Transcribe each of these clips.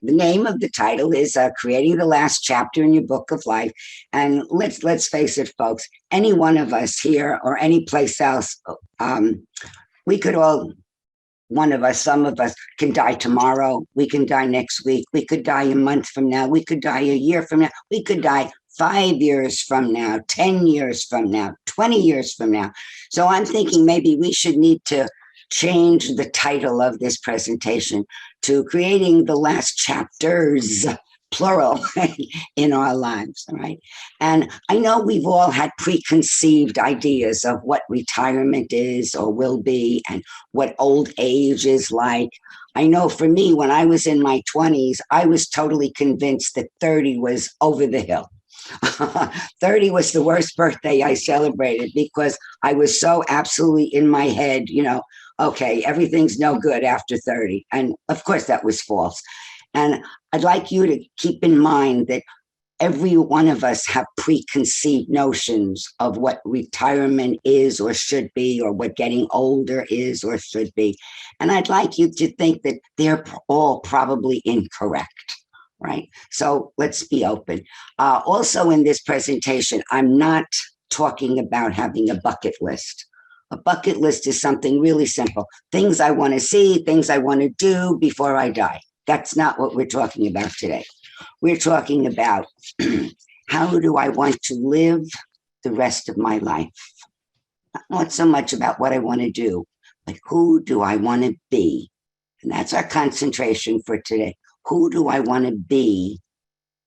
the name of the title is Creating the Last Chapter in Your Book of Life. And let's face it, folks, any one of us here or any place else, we could all, one of us, some of us can die tomorrow. We can die next week. We could die a month from now. We could die a year from now. We could die 5 years from now, 10 years from now, 20 years from now. So I'm thinking maybe we should need to change the title of this presentation to Creating the Last Chapters, plural, in our lives, right? And I know we've all had preconceived ideas of what retirement is or will be and what old age is like. I know for me, when I was in my 20s, I was totally convinced that 30 was over the hill. 30 was the worst birthday I celebrated because I was so absolutely in my head, okay, everything's no good after 30. And of course, that was false. And I'd like you to keep in mind that every one of us have preconceived notions of what retirement is or should be, or what getting older is or should be. And I'd like you to think that they're all probably incorrect. Right. So let's be open. Also in this presentation, I'm not talking about having a bucket list. A bucket list is something really simple. Things I want to see, things I want to do before I die. That's not what we're talking about today. We're talking about how do I want to live the rest of my life? Not so much about what I want to do, but who do I want to be? And that's our concentration for today. Who do I want to be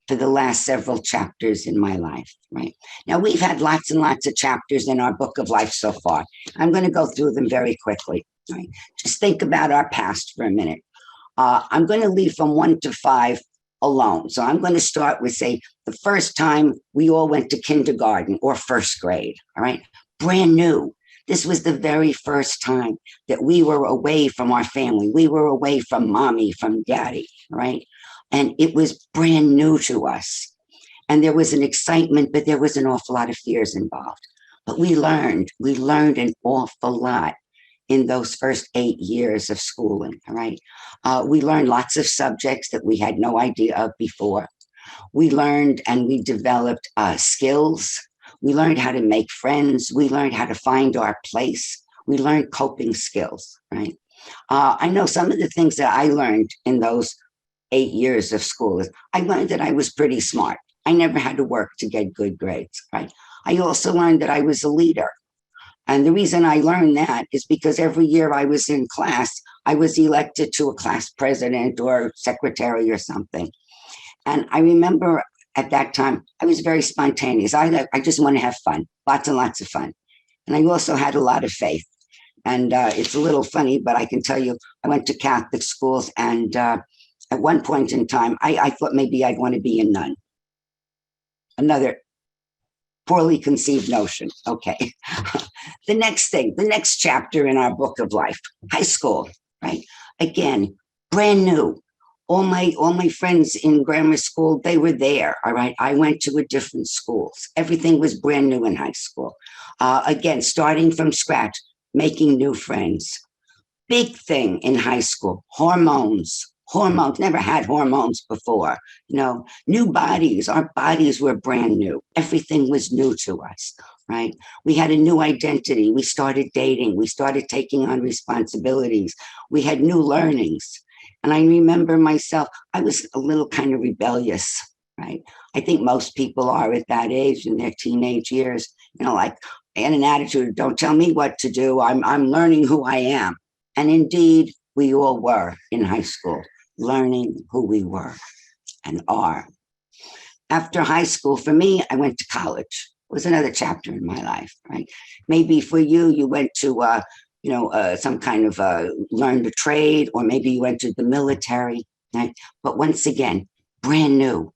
for the last several chapters in my life, right? Now, we've had lots and lots of chapters in our book of life so far. I'm going to go through them very quickly, right? Just think about our past for a minute. I'm going to leave from 1 to 5 alone. So I'm going to start with, say, the first time we all went to kindergarten or first grade, all right? Brand new. This was the very first time that we were away from our family. We were away from mommy, from daddy, right? And it was brand new to us. And there was an excitement, but there was an awful lot of fears involved. But we learned an awful lot in those first 8 years of schooling, right? We learned lots of subjects that we had no idea of before. We learned and we developed skills. We learned how to make friends. We learned how to find our place. We learned coping skills, right? I know some of the things that I learned in those 8 years of school is I learned that I was pretty smart. I never had to work to get good grades, right? I also learned that I was a leader. And the reason I learned that is because every year I was in class, I was elected to a class president or secretary or something. And I remember at that time, I was very spontaneous. I just want to have fun, lots and lots of fun. And I also had a lot of faith. And it's a little funny, but I can tell you, I went to Catholic schools. And at one point in time, I thought maybe I'd want to be a nun. Another poorly conceived notion. Okay. The next chapter in our book of life, high school, right? Again, brand new. All my friends in grammar school, they were there, all right? I went to a different schools. Everything was brand new in high school. Again, starting from scratch, making new friends. Big thing in high school, hormones. Never had hormones before. New bodies. Our bodies were brand new. Everything was new to us, right? We had a new identity. We started dating. We started taking on responsibilities. We had new learnings. And I remember myself, I was a little kind of rebellious, right? I think most people are at that age in their teenage years, like I had an attitude, don't tell me what to do. I'm learning who I am. And indeed, we all were in high school, learning who we were and are. After high school, for me, I went to college. It was another chapter in my life, right? Maybe for you went to some kind of learned a trade, or maybe you went to the military, right? But once again, brand new,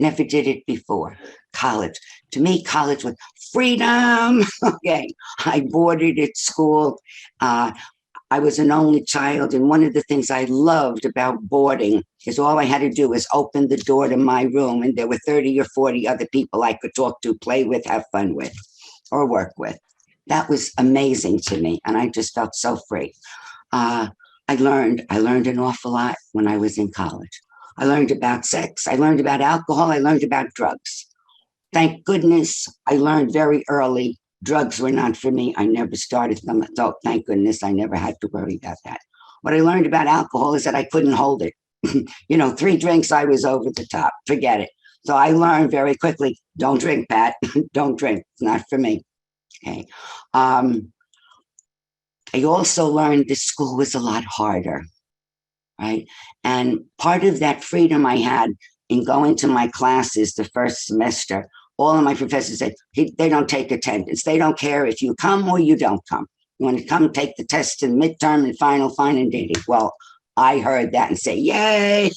never did it before. College. To me, college was freedom. Okay. I boarded at school. I was an only child. And one of the things I loved about boarding is all I had to do was open the door to my room, and there were 30 or 40 other people I could talk to, play with, have fun with, or work with. That was amazing to me, and I just felt so free. I learned an awful lot when I was in college. I learned about sex. I learned about alcohol. I learned about drugs. Thank goodness I learned very early drugs were not for me. I never started them. So thank goodness I never had to worry about that. What I learned about alcohol is that I couldn't hold it. 3 drinks, I was over the top. Forget it. So I learned very quickly, don't drink, Pat. Don't drink. It's not for me. Okay. Um, I also learned that school was a lot harder, right? And part of that freedom I had in going to my classes the first semester, all of my professors said, they don't take attendance. They don't care if you come or you don't come. You want to come take the test and midterm and final, fine and dandy. Well, I heard that and say, yay,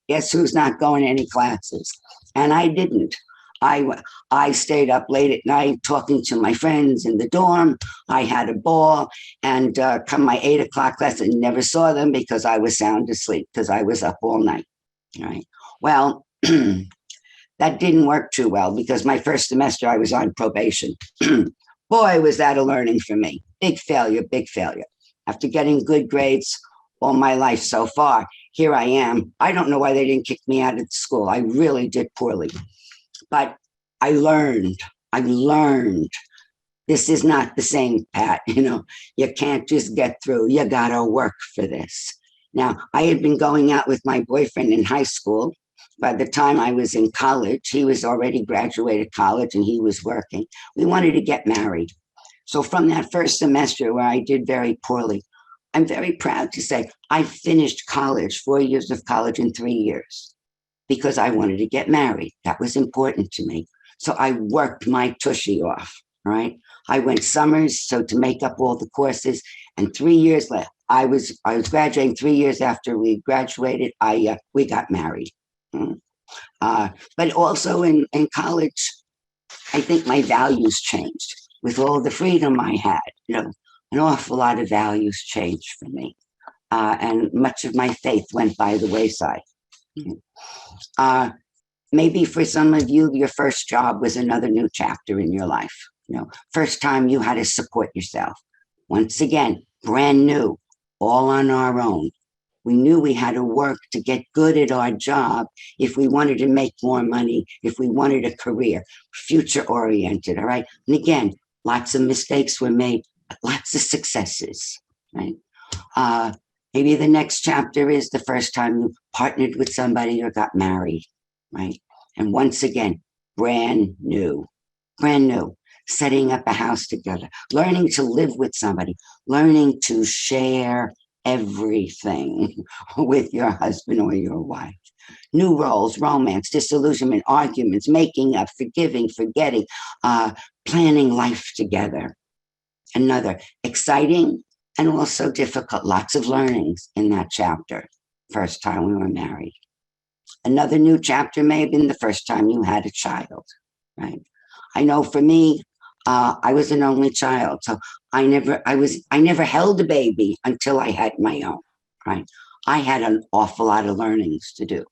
guess who's not going to any classes? And I didn't. I stayed up late at night talking to my friends in the dorm. I had a ball, and come my 8 o'clock class, I never saw them because I was sound asleep because I was up all night. All right. Well, that didn't work too well because my first semester I was on probation. Boy, was that a learning for me. Big failure, big failure. After getting good grades all my life so far, here I am. I don't know why they didn't kick me out of school. I really did poorly. But I learned. This is not the same, Pat. You can't just get through. You got to work for this. Now, I had been going out with my boyfriend in high school. By the time I was in college, he was already graduated college and he was working. We wanted to get married. So from that first semester where I did very poorly, I'm very proud to say I finished college, 4 years of college in 3 years, because I wanted to get married. That was important to me. So I worked my tushy off, right? I went summers so to make up all the courses, and 3 years left. I was graduating 3 years after we graduated. We got married. But also in college, I think my values changed with all the freedom I had. An awful lot of values changed for me, and much of my faith went by the wayside. Uh, Maybe for some of you, your first job was another new chapter in your life. First time you had to support yourself. Once again, brand new, all on our own. We knew we had to work to get good at our job if we wanted to make more money, if we wanted a career, future oriented. All right. And again, lots of mistakes were made, but lots of successes. Right. Maybe the next chapter is the first time you partnered with somebody or got married. Right. And once again, brand new, setting up a house together, learning to live with somebody, learning to share everything with your husband or your wife. New roles, romance, disillusionment, arguments, making up, forgiving, forgetting, planning life together. Another exciting and also difficult, lots of learnings in that chapter. First time we were married. Another new chapter may have been the first time you had a child, right? I know for me, I was an only child, so I never held a baby until I had my own, right? I had an awful lot of learnings to do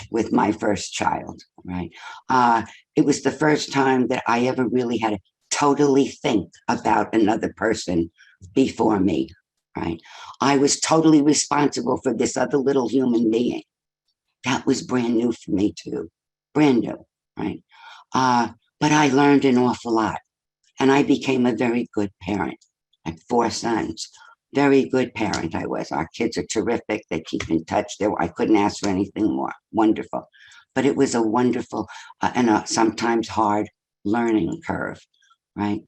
with my first child, right? It was the first time that I ever really had to totally think about another person before me, right? I was totally responsible for this other little human being. That was brand new for me too, brand new, right? But I learned an awful lot. And I became a very good parent. I had 4 sons. Very good parent I was. Our kids are terrific. They keep in touch. I couldn't ask for anything more. Wonderful. But it was a wonderful and a sometimes hard learning curve, right?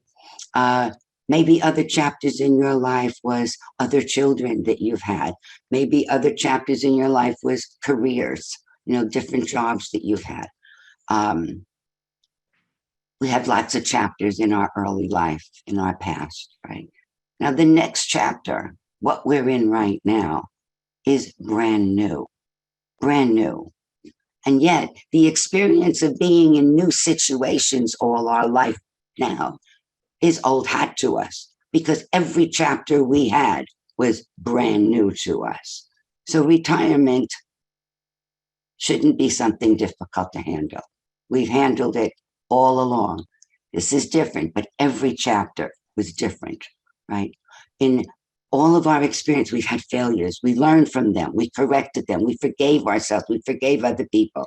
Maybe other chapters in your life was other children that you've had. Maybe other chapters in your life was careers, different jobs that you've had. We have lots of chapters in our early life, in our past, right? Now, the next chapter, what we're in right now, is brand new, brand new. And yet, the experience of being in new situations all our life now is old hat to us because every chapter we had was brand new to us. So retirement shouldn't be something difficult to handle. We've handled it all along. This is different, but every chapter was different, right? In All of our experience, we've had failures. We learned from them. We corrected them. We forgave ourselves. We forgave other people.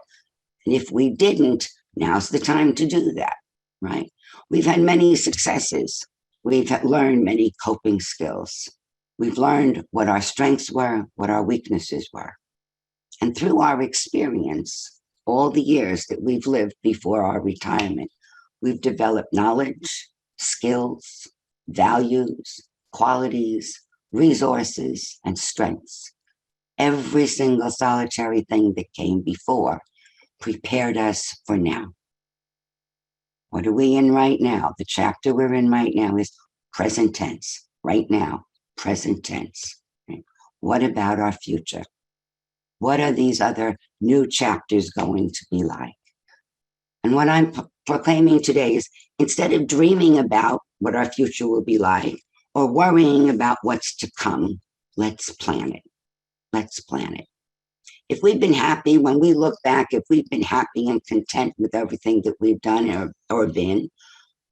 And if we didn't, now's the time to do that, right? We've had many successes. We've learned many coping skills. We've learned what our strengths were, what our weaknesses were. And through our experience, all the years that we've lived before our retirement, we've developed knowledge, skills, values, qualities, resources, and strengths. Every single solitary thing that came before prepared us for now. What are we in right now? The chapter we're in right now is present tense. Right now, present tense. Right? What about our future? What are these other new chapters going to be like? And what I'm proclaiming today is, instead of dreaming about what our future will be like or worrying about what's to come, let's plan it. Let's plan it. If we've been happy, when we look back, if we've been happy and content with everything that we've done or been,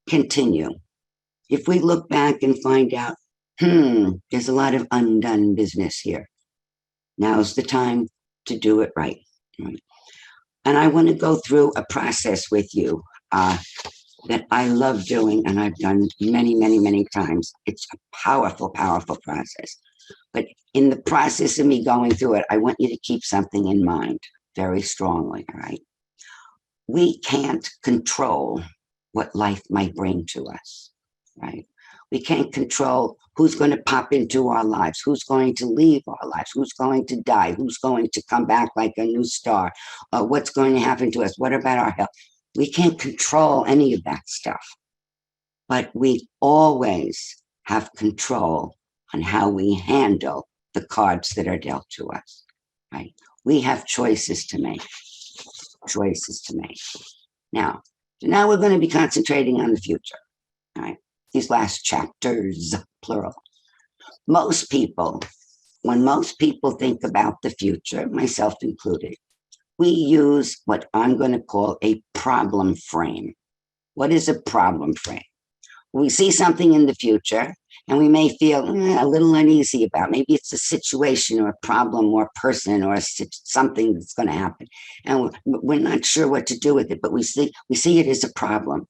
continue. If we look back and find out, there's a lot of undone business here, now's the time to do it right. And I want to go through a process with you that I love doing, and I've done many, many, many times. It's a powerful, powerful process. But in the process of me going through it, I want you to keep something in mind very strongly, all right? We can't control what life might bring to us, right? We can't control who's going to pop into our lives, who's going to leave our lives, who's going to die, who's going to come back like a new star, what's going to happen to us, what about our health? We can't control any of that stuff, but we always have control on how we handle the cards that are dealt to us, right? We have choices to make, choices to make. Now we're going to be concentrating on the future, right? These last chapters, plural. Most people, when most people think about the future, myself included, we use what I'm going to call a problem frame. What is a problem frame? We see something in the future and we may feel a little uneasy about it. Maybe it's a situation or a problem or a person or something that's going to happen. And we're not sure what to do with it, but we see it as a problem.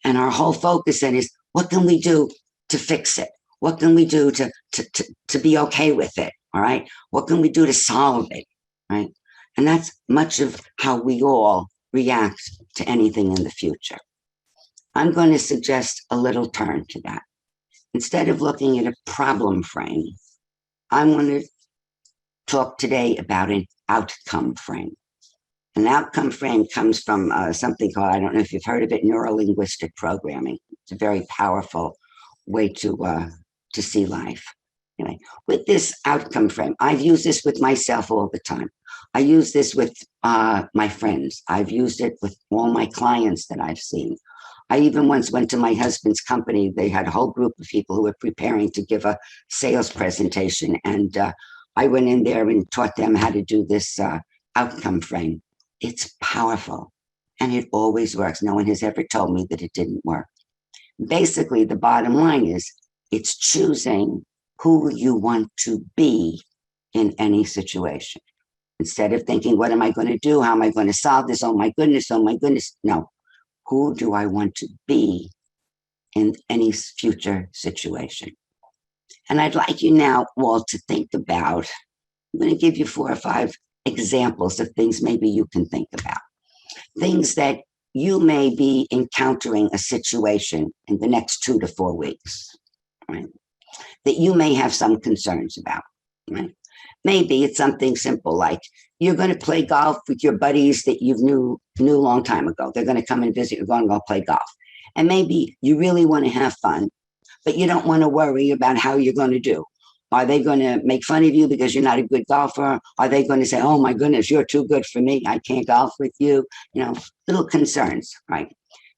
And our whole focus then is, what can we do to fix it? What can we do to be okay with it? All right. What can we do to solve it? Right. And that's much of how we all react to anything in the future. I'm going to suggest a little turn to that. Instead of looking at a problem frame, I want to talk today about an outcome frame. An outcome frame comes from something called, I don't know if you've heard of it, neuro-linguistic programming. It's a very powerful way to see life. Anyway, with this outcome frame, I've used this with myself all the time. I use this with my friends. I've used it with all my clients that I've seen. I even once went to my husband's company. They had a whole group of people who were preparing to give a sales presentation. And I went in there and taught them how to do this outcome frame. It's powerful and it always works. No one has ever told me that it didn't work. Basically, the bottom line is it's choosing who you want to be in any situation. Instead of thinking, what am I going to do? How am I going to solve this? Oh my goodness. Oh my goodness. No. Who do I want to be in any future situation? And I'd like you now all to think about, I'm going to give you 4 or 5 examples of things maybe you can think about. Things that you may be encountering a situation in the next 2 to 4 weeks, right? That you may have some concerns about, right? Maybe it's something simple like you're going to play golf with your buddies that you knew a long time ago. They're going to come and visit. You're going to go play golf. And maybe you really want to have fun, but you don't want to worry about how you're going to do. Are they going to make fun of you because you're not a good golfer? Are they going to say, oh my goodness, you're too good for me. I can't golf with you. You know, little concerns, right?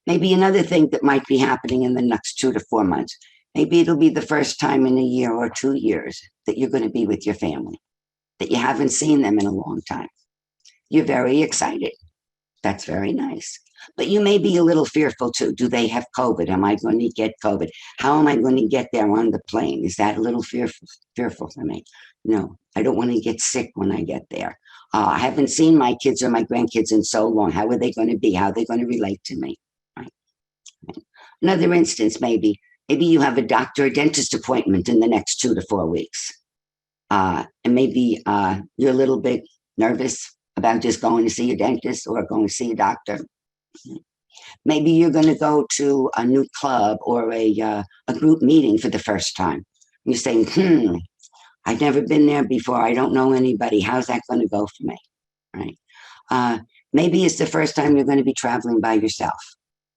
Maybe another thing that might be happening in the next 2 to 4 months. Maybe it'll be the first time in a year or 2 years that you're going to be with your family, that you haven't seen them in a long time. You're very excited. That's very nice. But you may be a little fearful too. Do they have COVID? Am I going to get COVID? How am I going to get there on the plane? Is that a little fearful for me? No, I don't want to get sick when I get there. I haven't seen my kids or my grandkids in so long. How are they going to be? How are they going to relate to me? Right. Another instance, maybe you have a doctor or dentist appointment in the next 2 to 4 weeks. And maybe you're a little bit nervous about just going to see a dentist or going to see a doctor. Maybe you're going to go to a new club or a group meeting for the first time. You're saying, I've never been there before. I don't know anybody. How's that going to go for me? Right. Maybe it's the first time you're going to be traveling by yourself.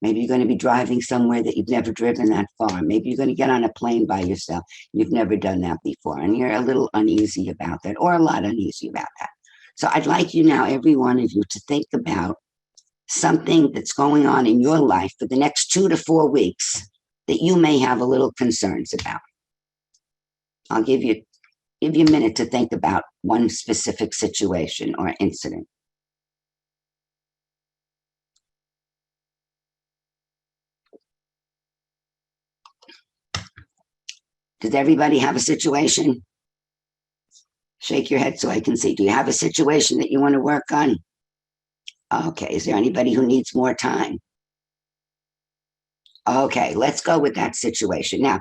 Maybe you're going to be driving somewhere that you've never driven that far. Maybe you're going to get on a plane by yourself. You've never done that before. And you're a little uneasy about that, or a lot uneasy about that. So I'd like you now, every one of you, to think about something that's going on in your life for the next 2 to 4 weeks that you may have a little concerns about. I'll give you a minute to think about one specific situation or incident. Does everybody have a situation? Shake your head so I can see. Do you have a situation that you want to work on? Okay, is there anybody who needs more time? Okay, let's go with that situation. Now,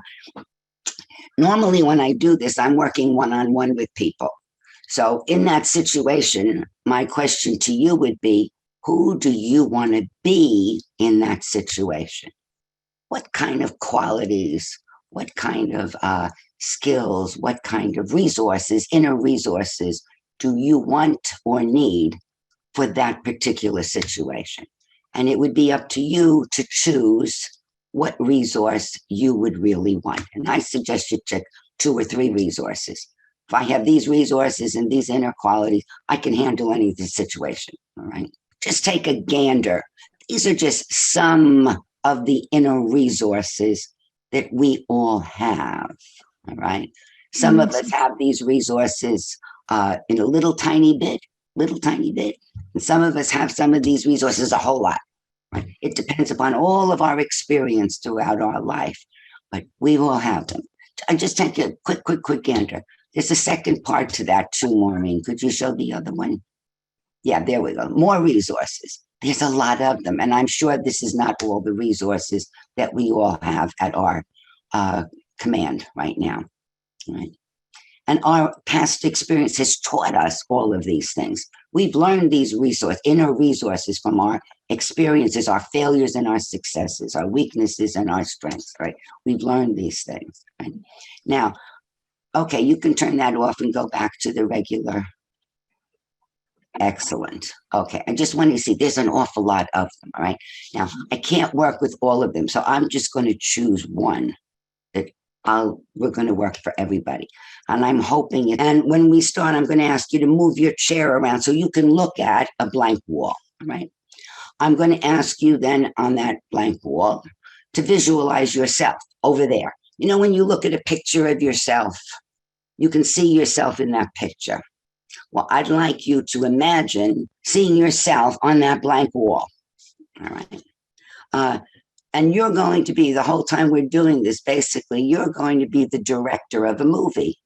normally when I do this, I'm working one-on-one with people. So in that situation, my question to you would be, who do you want to be in that situation? What kind of qualities, what kind of skills, what kind of resources, inner resources do you want or need for that particular situation? And it would be up to you to choose what resource you would really want. And I suggest you check 2 or 3 resources. If I have these resources and these inner qualities, I can handle any of the situation. All right. Just take a gander. These are just some of the inner resources that we all have. All right. Some of us have these resources in a little tiny bit. And some of us have some of these resources a whole lot. Right? It depends upon all of our experience throughout our life, but we all have them. I just take a quick gander. There's a second part to that too, Maureen. Could you show the other one? Yeah, there we go. More resources. There's a lot of them. And I'm sure this is not all the resources that we all have at our command right now. Right? And our past experience has taught us all of these things. We've learned these inner resources from our experiences, our failures and our successes, our weaknesses and our strengths, right? We've learned these things, right? Now, okay, you can turn that off and go back to the regular. Excellent. Okay, I just want to see, there's an awful lot of them, all right? Now, I can't work with all of them, so I'm just going to choose one that we're going to work for everybody. And I'm hoping, and when we start, I'm going to ask you to move your chair around so you can look at a blank wall, right? I'm going to ask you then on that blank wall to visualize yourself over there. You know, when you look at a picture of yourself, you can see yourself in that picture. Well, I'd like you to imagine seeing yourself on that blank wall, all right? And you're going to be, the whole time we're doing this, basically, you're going to be the director of a movie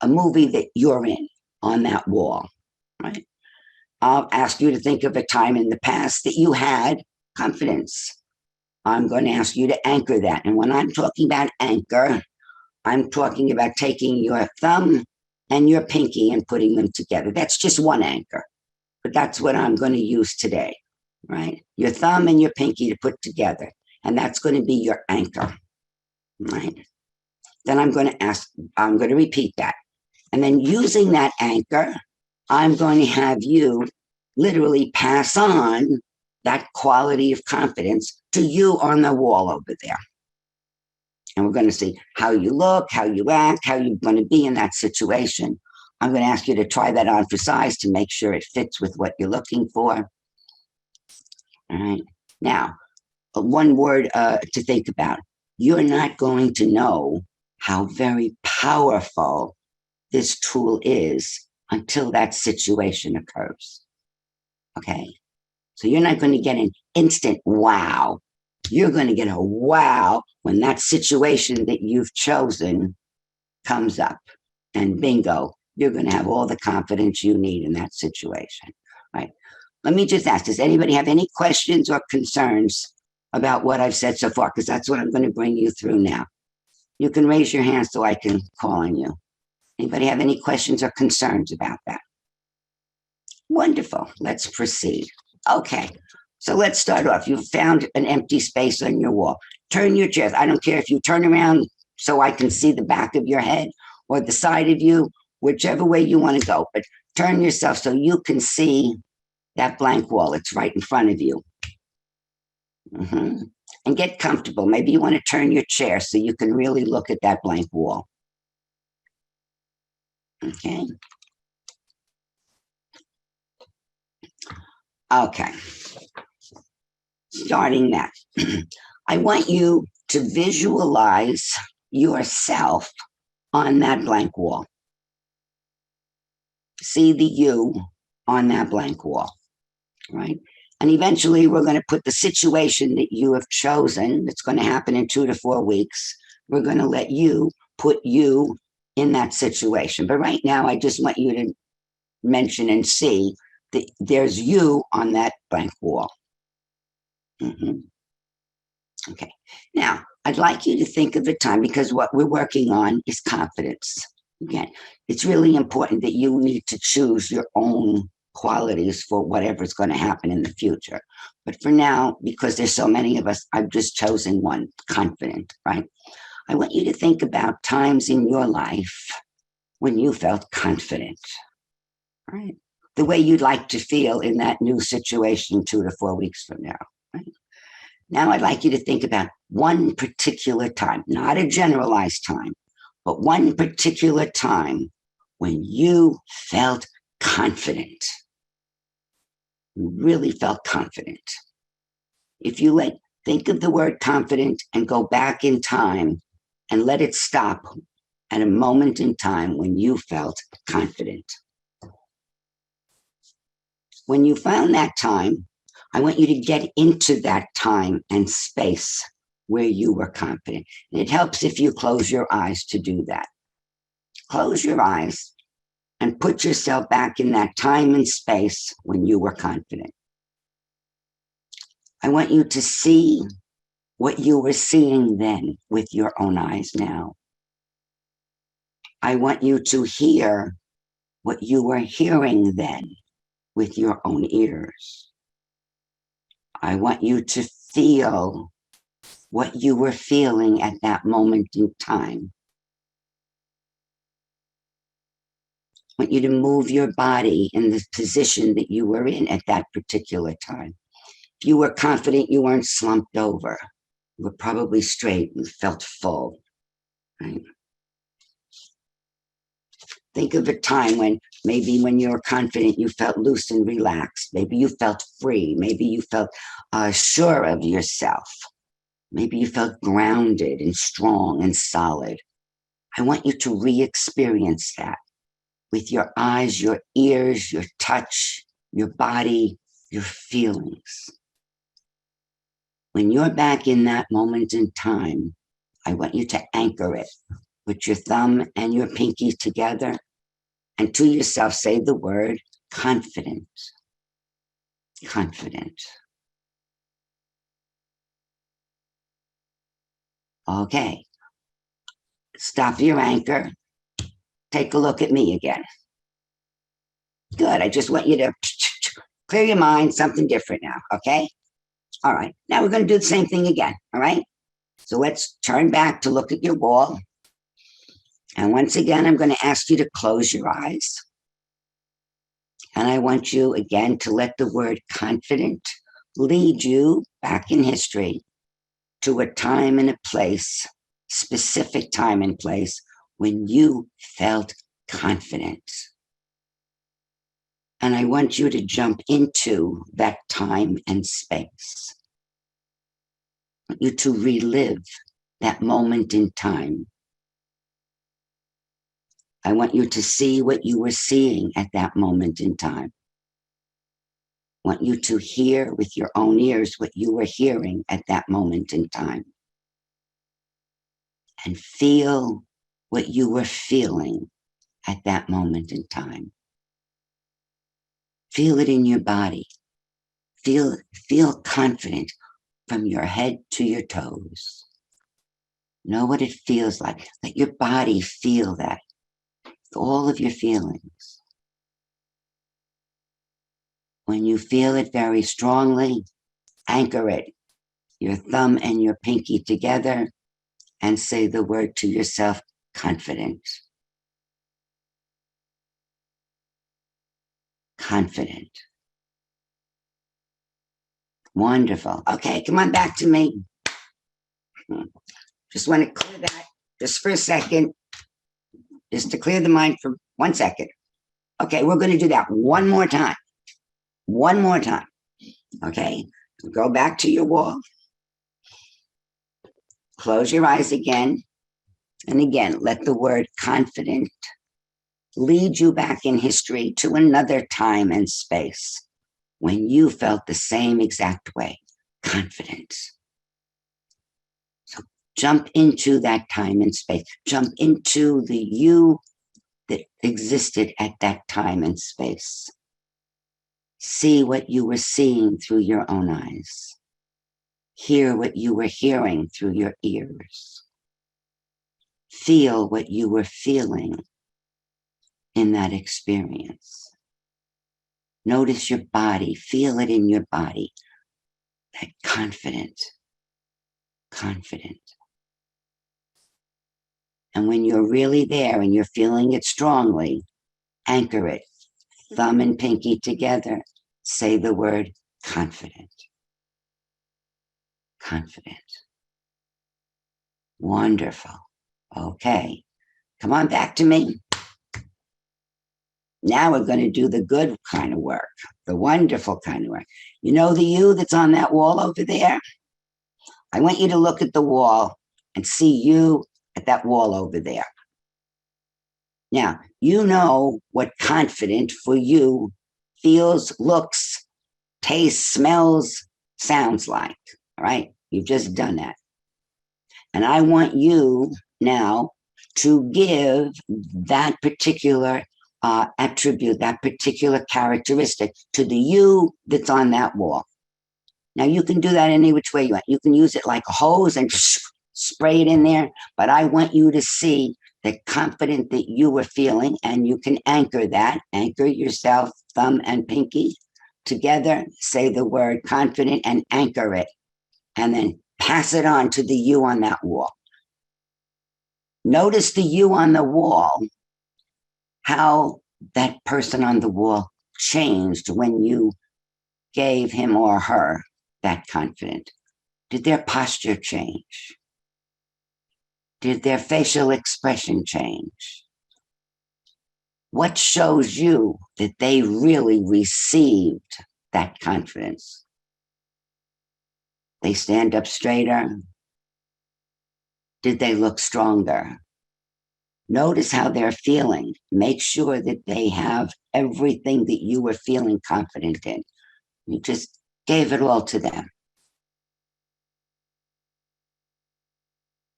that you're in on that wall, right? I'll ask you to think of a time in the past that you had confidence. I'm going to ask you to anchor that. And when I'm talking about anchor, I'm talking about taking your thumb and your pinky and putting them together. That's just one anchor, but that's what I'm going to use today, right? Your thumb and your pinky to put together. And that's going to be your anchor, right? Then I'm going to repeat that. And then using that anchor, I'm going to have you literally pass on that quality of confidence to you on the wall over there. And we're going to see how you look, how you act, how you're going to be in that situation. I'm going to ask you to try that on for size to make sure it fits with what you're looking for. All right. Now, one word to think about. You're not going to know how very powerful this tool is until that situation occurs. Okay? So you're not going to get an instant wow. You're going to get a wow when that situation that you've chosen comes up. And bingo, you're going to have all the confidence you need in that situation. Right? Let me just ask, does anybody have any questions or concerns about what I've said so far? Because that's what I'm going to bring you through now. You can raise your hand so I can call on you. Anybody have any questions or concerns about that? Wonderful. Let's proceed. Okay. So let's start off. You found an empty space on your wall. Turn your chairs. I don't care if you turn around so I can see the back of your head or the side of you, whichever way you want to go. But turn yourself so you can see that blank wall. It's right in front of you. Mm-hmm. And get comfortable. Maybe you want to turn your chair so you can really look at that blank wall. Okay. Okay. Starting that. I want you to visualize yourself on that blank wall. See the you on that blank wall, right? And eventually we're going to put the situation that you have chosen, that's going to happen in 2 to 4 weeks. We're going to let you put you in that situation. But right now, I just want you to mention and see that there's you on that blank wall. Mm-hmm. Okay. Now, I'd like you to think of a time, because what we're working on is confidence. Again, it's really important that you need to choose your own qualities for whatever's going to happen in the future. But for now, because there's so many of us, I've just chosen one, confident, right? I want you to think about times in your life when you felt confident, right? The way you'd like to feel in that new situation 2 to 4 weeks from now, right? Now I'd like you to think about one particular time, not a generalized time, but one particular time when you felt confident. You really felt confident. If you think of the word confident and go back in time and let it stop at a moment in time when you felt confident. When you found that time, I want you to get into that time and space where you were confident. And it helps if you close your eyes to do that. Close your eyes and put yourself back in that time and space when you were confident. I want you to see what you were seeing then with your own eyes now. I want you to hear what you were hearing then with your own ears. I want you to feel what you were feeling at that moment in time. I want you to move your body in the position that you were in at that particular time. If you were confident, you weren't slumped over. You were probably straight and felt full, right? Think of a time when maybe when you were confident, you felt loose and relaxed. Maybe you felt free. Maybe you felt sure of yourself. Maybe you felt grounded and strong and solid. I want you to re-experience that with your eyes, your ears, your touch, your body, your feelings. When you're back in that moment in time, I want you to anchor it. Put your thumb and your pinky together and to yourself say the word confident. Confident. Okay. Stop your anchor. Take a look at me again. Good. I just want you to clear your mind, something different now. Okay. All right. Now we're going to do the same thing again. All right. So let's turn back to look at your wall. And once again, I'm going to ask you to close your eyes. And I want you again to let the word confident lead you back in history to a time and a place, specific time and place when you felt confident. And I want you to jump into that time and space. I want you to relive that moment in time. I want you to see what you were seeing at that moment in time want you to hear with your own ears what you were hearing at that moment in time. And feel what you were feeling at that moment in time. Feel it in your body. Feel confident from your head to your toes. Know what it feels like. Let your body feel that. All of your feelings. When you feel it very strongly, anchor it, your thumb and your pinky together, and say the word to yourself, confident. Confident. Wonderful. Okay, come on back to me. Just want to clear that just for a second, just to clear the mind for 1 second. Okay, we're going to do that one more time. One more time. Okay, go back to your wall. Close your eyes again. And again, let the word confident lead you back in history to another time and space when you felt the same exact way. Confidence. So jump into that time and space. Jump into the you that existed at that time and space. See what you were seeing through your own eyes. Hear what you were hearing through your ears. Feel what you were feeling in that experience. Notice your body. Feel it in your body. That confident. And when you're really there and you're feeling it strongly, anchor it. Thumb and pinky together. Say the word confident. Confident. Wonderful. Okay. Come on back to me. Now we're going to do the good kind of work, the wonderful kind of work. You know the you that's on that wall over there? I want you to look at the wall and see you at that wall over there. Now, you know what confident for you feels, looks, tastes, smells, sounds like, all right? You've just done that. And I want you now to give that particular attribute, that particular characteristic to the you that's on that wall. Now, you can do that any which way you want. You can use it like a hose and spray it in there, but I want you to see the confident that you were feeling, and you can anchor that. Anchor yourself, thumb and pinky together, say the word confident and anchor it, and then pass it on to the you on that wall. Notice the you on the wall, how that person on the wall changed when you gave him or her that confident. Did their posture change? Did their facial expression change? What shows you that they really received that confidence? They stand up straighter? Did they look stronger? Notice how they're feeling. Make sure that they have everything that you were feeling confident in. You just gave it all to them.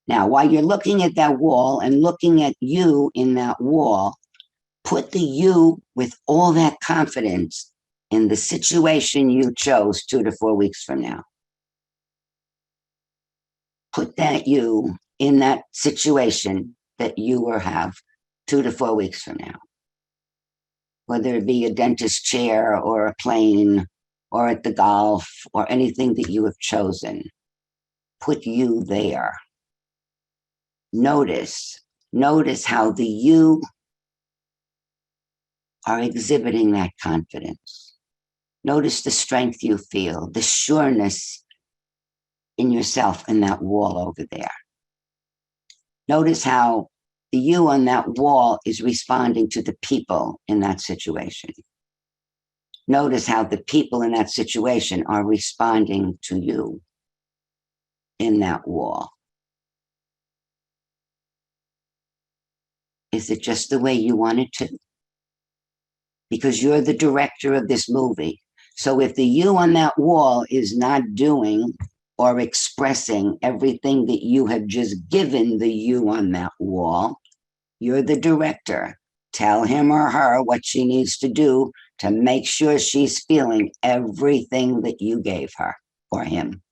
Now, while you're looking at that wall and looking at you in that wall, put the you with all that confidence in the situation you chose 2 to 4 weeks from now. Put that you in that situation that you will have 2 to 4 weeks from now. Whether it be a dentist chair or a plane or at the golf or anything that you have chosen, put you there. Notice how the you are exhibiting that confidence. Notice the strength you feel, the sureness in yourself in that wall over there. Notice how the you on that wall is responding to the people in that situation. Notice how the people in that situation are responding to you in that wall. Is it just the way you want it to? Because you're the director of this movie. So if the you on that wall is not doing or expressing everything that you have just given the you on that wall, you're the director. Tell him or her what she needs to do to make sure she's feeling everything that you gave her or him.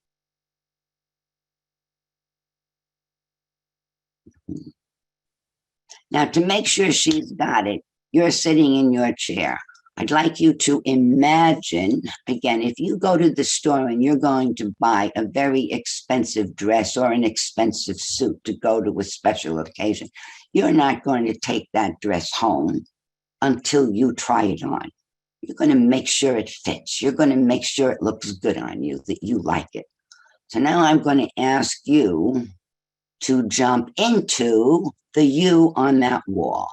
Now, to make sure she's got it, you're sitting in your chair. I'd like you to imagine, again, if you go to the store and you're going to buy a very expensive dress or an expensive suit to go to a special occasion, you're not going to take that dress home until you try it on. You're going to make sure it fits. You're going to make sure it looks good on you, that you like it. So now I'm going to ask you to jump into the you on that wall,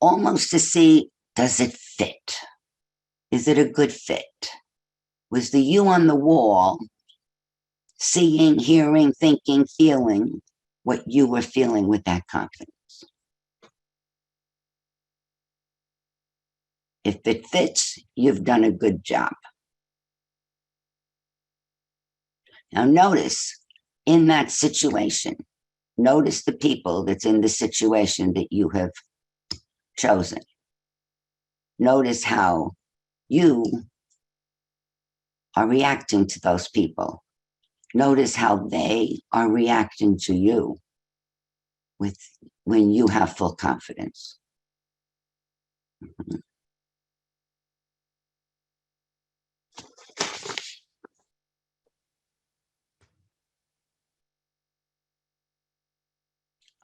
almost to see, does it fit? Is it a good fit? Was the you on the wall seeing, hearing, thinking, feeling what you were feeling with that confidence? If it fits, you've done a good job. Now notice in that situation, notice the people that's in the situation that you have chosen. Notice how you are reacting to those people. Notice how they are reacting to you when you have full confidence.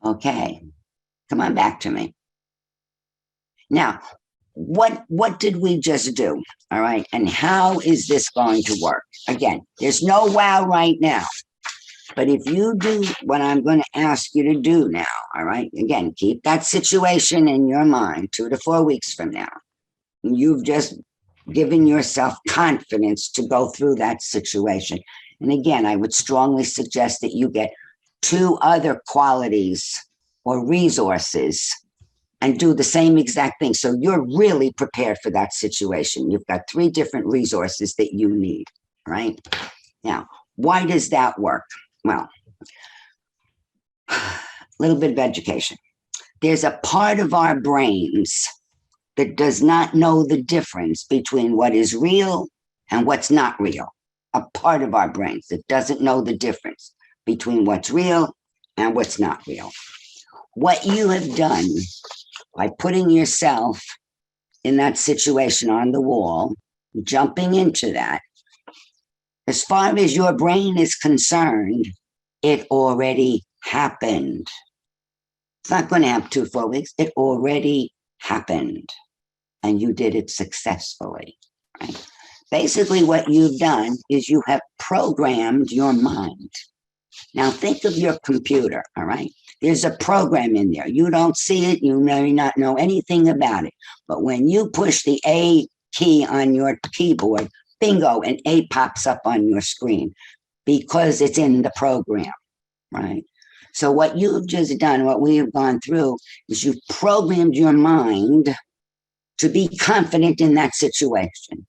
Okay, come on back to me. Now, what did we just do? All right, and how is this going to work? Again, there's no wow right now. But if you do what I'm going to ask you to do now, all right, again, keep that situation in your mind 2 to 4 weeks from now. You've just given yourself confidence to go through that situation. And again, I would strongly suggest that you get 2 other qualities or resources and do the same exact thing. So you're really prepared for that situation. You've got 3 different resources that you need, right? Now, why does that work? Well, a little bit of education. There's a part of our brains that does not know the difference between what is real and what's not real. A part of our brains that doesn't know the difference between what's real and what's not real. What you have done by putting yourself in that situation on the wall, jumping into that, as far as your brain is concerned, it already happened. It's not going to have 2 4 weeks. It already happened. And you did it successfully. Right? Basically, what you've done is you have programmed your mind. Now, think of your computer, all right? There's a program in there. You don't see it. You may not know anything about it. But when you push the A key on your keyboard, bingo, an A pops up on your screen because it's in the program, right? So what you've just done, what we have gone through, is you've programmed your mind to be confident in that situation.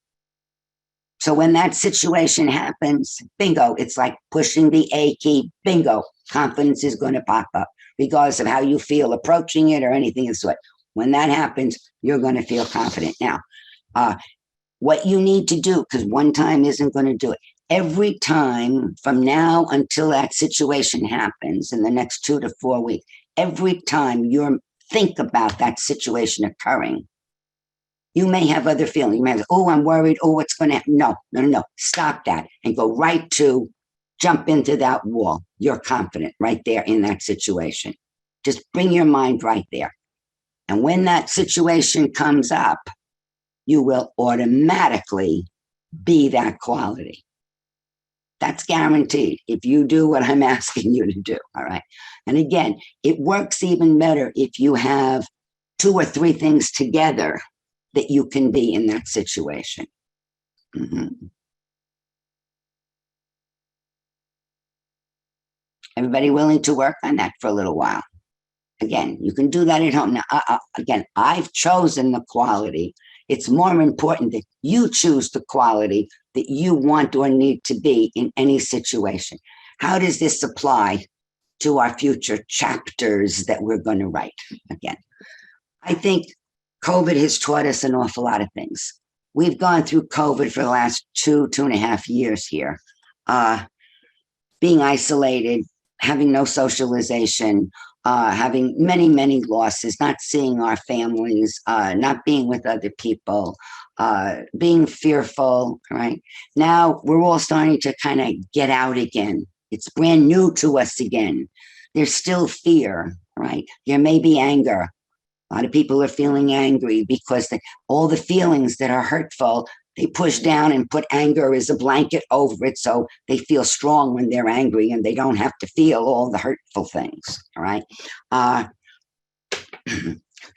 So when that situation happens, bingo, it's like pushing the A key, bingo, confidence is going to pop up, regardless of how you feel approaching it or anything of the sort. When that happens, you're going to feel confident. Now, what you need to do, because one time isn't going to do it, every time from now until that situation happens in the next 2 to 4 weeks, every time you think about that situation occurring, you may have other feelings. You may have, oh, I'm worried. Oh, what's going to happen? No. Stop that and go right to jump into that wall. You're confident right there in that situation. Just bring your mind right there. And when that situation comes up, you will automatically be that quality. That's guaranteed if you do what I'm asking you to do, all right? And again, it works even better if you have 2 or 3 things together that you can be in that situation. Mm-hmm. Everybody willing to work on that for a little while? Again, you can do that at home. Now, again, I've chosen the quality, It's more important that you choose the quality that you want or need to be in any situation. How does this apply to our future chapters that we're going to write? Again, I think COVID has taught us an awful lot of things. We've gone through COVID for the last 2.5 years here, being isolated, having no socialization, having many losses, not seeing our families, not being with other people, being fearful, right? Now we're all starting to kind of get out again. It's brand new to us again. There's still fear, right? There may be anger. A lot of people are feeling angry because all the feelings that are hurtful, they push down and put anger as a blanket over it, so they feel strong when they're angry and they don't have to feel all the hurtful things, all right?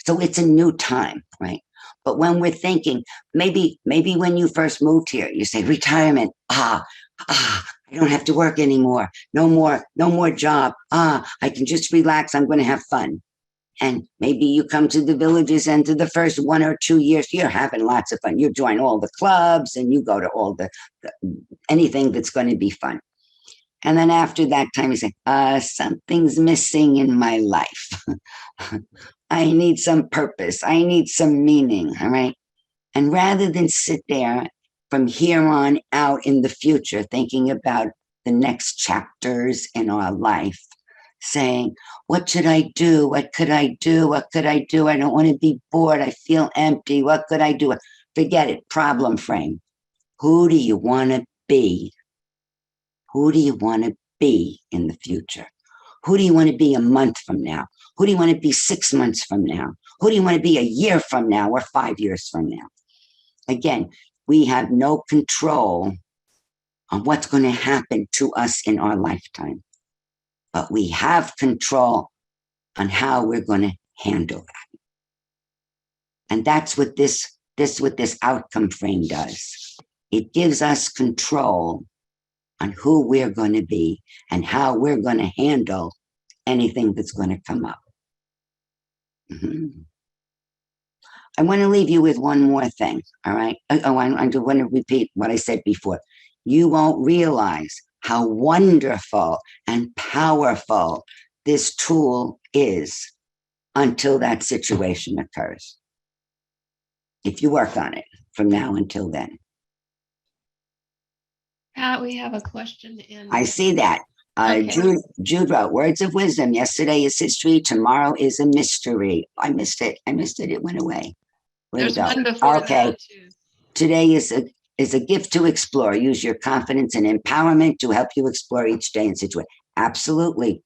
So it's a new time, right? But when we're thinking, maybe when you first moved here, you say retirement, I don't have to work anymore. No more job. I can just relax. I'm going to have fun. And maybe you come to the villages and to the first 1 or 2 years, you're having lots of fun. You join all the clubs and you go to all the anything that's going to be fun. And then after that time, you say, something's missing in my life. I need some purpose. I need some meaning, all right? And rather than sit there from here on out in the future, thinking about the next chapters in our life, saying, what should I do? What could I do? What could I do? I don't want to be bored. I feel empty. What could I do? Forget it. Problem frame. Who do you want to be? Who do you want to be in the future? Who do you want to be a month from now? Who do you want to be 6 months from now? Who do you want to be a year from now or 5 years from now? Again, we have no control on what's going to happen to us in our lifetime. But we have control on how we're going to handle that. And that's what this outcome frame does. It gives us control on who we're going to be and how we're going to handle anything that's going to come up. Mm-hmm. I want to leave you with one more thing, all right? I want to repeat what I said before. You won't realize how wonderful and powerful this tool is until that situation occurs. If you work on it from now until then. Pat, we have a question in. I see that. Okay. Jude wrote, words of wisdom. Yesterday is history. Tomorrow is a mystery. I missed it. It went away. There's one before that too. Today is a gift to explore. Use your confidence and empowerment to help you explore each day and situation. Absolutely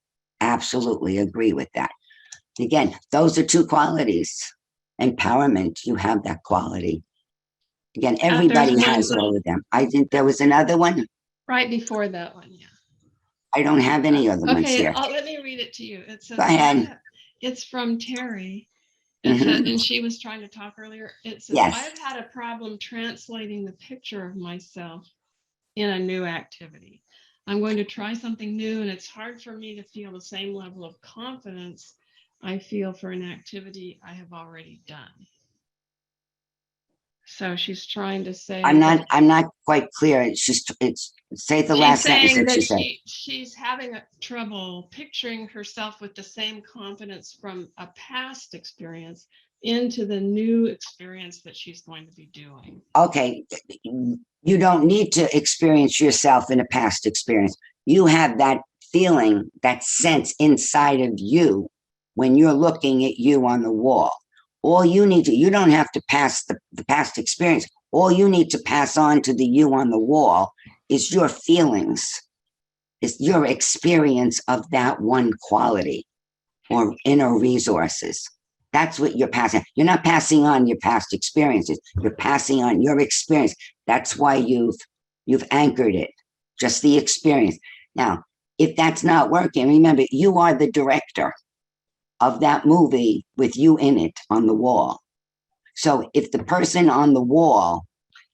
agree with that. Again, those are two qualities. Empowerment, you have that quality. Again, everybody has all of them. I think there was another one. Right before that one, yeah. I don't have any other ones here. Okay, let me read it to you. It says, go ahead. It's from Terry. And she was trying to talk earlier. It says, yes. I've had a problem translating the picture of myself in a new activity. I'm going to try something new, and it's hard for me to feel the same level of confidence I feel for an activity I have already done. So she's trying to say, I'm not quite clear. Say the last sentence that she said. She's having trouble picturing herself with the same confidence from a past experience into the new experience that she's going to be doing. Okay, you don't need to experience yourself in a past experience. You have that feeling, that sense inside of you when you're looking at you on the wall. All you need to, you don't have to pass the past experience. All you need to pass on to the you on the wall is your feelings, is your experience of that one quality or inner resources. That's what you're passing. You're not passing on your past experiences. You're passing on your experience. That's why you've anchored it, just the experience. Now, if that's not working, remember, you are the director of that movie with you in it on the wall. So if the person on the wall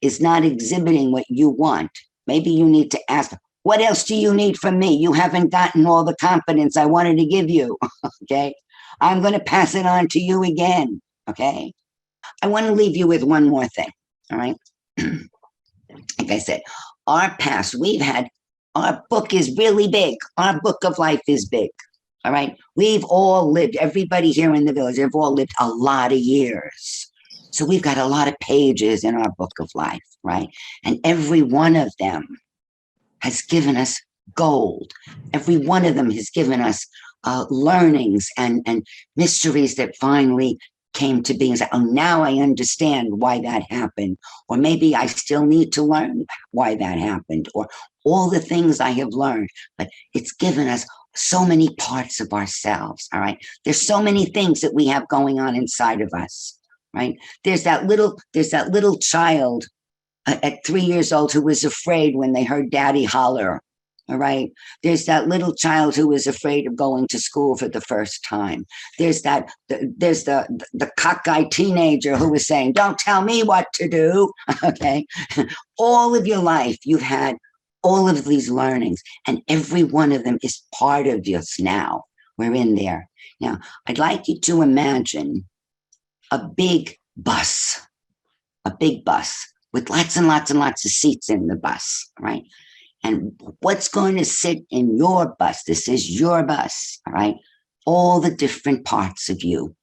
is not exhibiting what you want, maybe you need to ask, what else do you need from me? You haven't gotten all the confidence I wanted to give you, okay? I'm going to pass it on to you again, okay? I want to leave you with one more thing. All right. Like I said, our past, our book is really big. Our book of life is big. All right. We've all lived, everybody here in the village, they've all lived a lot of years. So we've got a lot of pages in our book of life, right? And every one of them has given us gold. Every one of them has given us learnings and mysteries that finally came to be and said, oh, now I understand why that happened. Or maybe I still need to learn why that happened, or all the things I have learned. But it's given us so many parts of ourselves. All right. There's so many things that we have going on inside of us. Right. There's that little child at 3 years old who was afraid when they heard daddy holler. All right. There's that little child who was afraid of going to school for the first time. There's the cockeyed teenager who was saying, don't tell me what to do. Okay. All of your life, you've had all of these learnings, and every one of them is part of us now. We're in there. Now, I'd like you to imagine a big bus with lots and lots and lots of seats in the bus, right? And what's going to sit in your bus? This is your bus, all right? All the different parts of you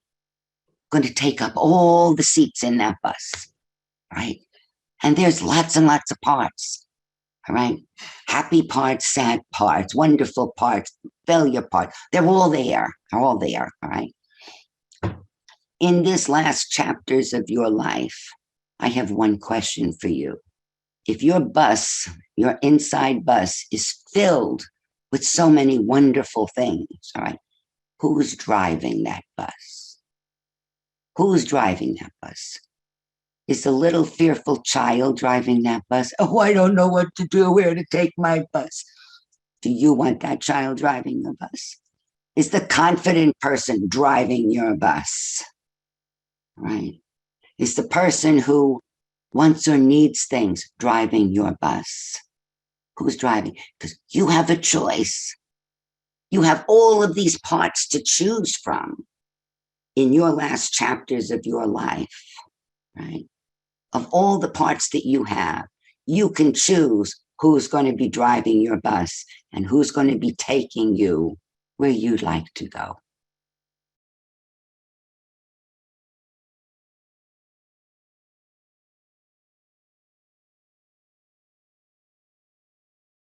going to take up all the seats in that bus, right? And there's lots and lots of parts, all right? Happy parts, sad parts, wonderful parts, failure parts. They're all there, all right? In this last chapters of your life, I have one question for you. If your bus, your inside bus, is filled with so many wonderful things, all right, who's driving that bus? Who's driving that bus? Is the little fearful child driving that bus? Oh, I don't know what to do, where to take my bus. Do you want that child driving the bus? Is the confident person driving your bus? Right? Is the person who wants or needs things driving your bus? Who's driving? Because you have a choice. You have all of these parts to choose from in your last chapters of your life, right? Of all the parts that you have, you can choose who's going to be driving your bus and who's going to be taking you where you'd like to go.